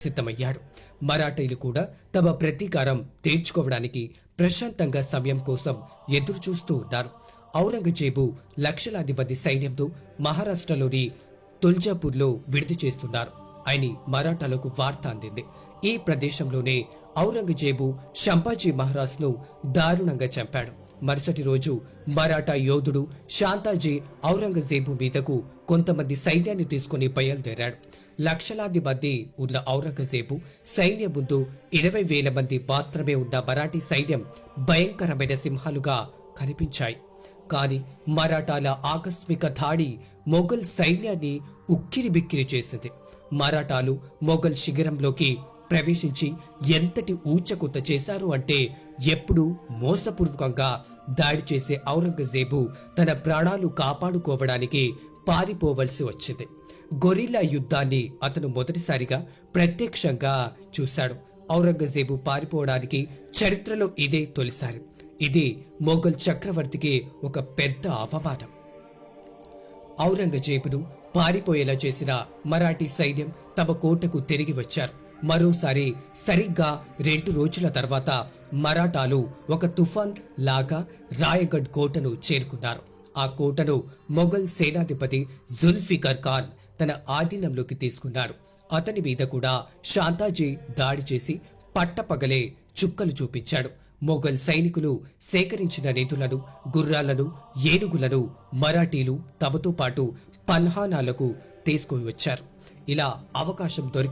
సిద్ధమయ్యాడు. మరాఠీలు కూడా తమ ప్రతీకారం తీర్చుకోవడానికి ప్రశాంతంగా సమయం కోసం ఎదురుచూస్తూ ఉన్నారు. ఔరంగజేబు లక్షలాది మంది సైన్యంతో మహారాష్ట్రలోని తుల్జాపూర్లో విడిది చేస్తున్నారు అని మరాఠాలకు వార్త అందింది. ఈ ప్రదేశంలోనే ఔరంగజేబు సంభాజీ మహారాజ్ను దారుణంగా చంపాడు. మరుసటి రోజు మరాఠా యోధుడు శాంతాజీ ఔరంగజేబు మీదకు కొంతమంది సైన్యాన్ని తీసుకుని బయలుదేరాడు. లక్షలాది మంది ఉన్న ఔరంగజేబు సైన్యం ముందు 20,000 మంది మాత్రమే ఉన్న మరాఠీ సైన్యం భయంకరమైన సింహాలుగా కనిపించాయి. కాని మరాఠాల ఆకస్మిక దాడి మొఘల్ సైన్యాన్ని ఉక్కిరిబిక్కిరి చేసింది. మరాఠాలు మొఘల్ శిబిరంలోకి ప్రవేశించి ఎంతటి ఊచకొత్త చేశారు అంటే ఎప్పుడూ మోసపూర్వకంగా దాడి చేసే ఔరంగజేబు తన ప్రాణాలు కాపాడుకోవడానికి పారిపోవలసి వచ్చింది. గొరిల్లా యుద్ధాన్ని అతను మొదటిసారిగా ప్రత్యక్షంగా చూశాడు. ఔరంగజేబు పారిపోవడానికి చరిత్రలో ఇదే తొలిసారి. ఇది మొఘల్ చక్రవర్తికి ఒక పెద్ద అవమానం. ఔరంగజేబును పారిపోయేలా చేసిన మరాఠీ సైన్యం తమ కోటకు తిరిగి వచ్చారు. మరోసారి సరిగ్గా 2 రోజుల తర్వాత మరాఠాలు ఒక తుఫాన్ లాగా రాయగఢ్ కోటను చేరుకున్నారు. ఆ కోటను మొఘల్ సేనాధిపతి జుల్ఫికర్ ఖాన్ తన ఆధీనంలోకి తీసుకున్నాడు. అతని మీద కూడా శాంతాజీ దాడి చేసి పట్టపగలే చుక్కలు చూపించాడు. మొఘల్ సైనికులు సేకరించిన నిధులను, గుర్రాలను, ఏనుగులను మరాఠీలు తమతో పాటు పన్హానాలకు తీసుకుని వచ్చారు. ఇలా అవకాశం దొరికి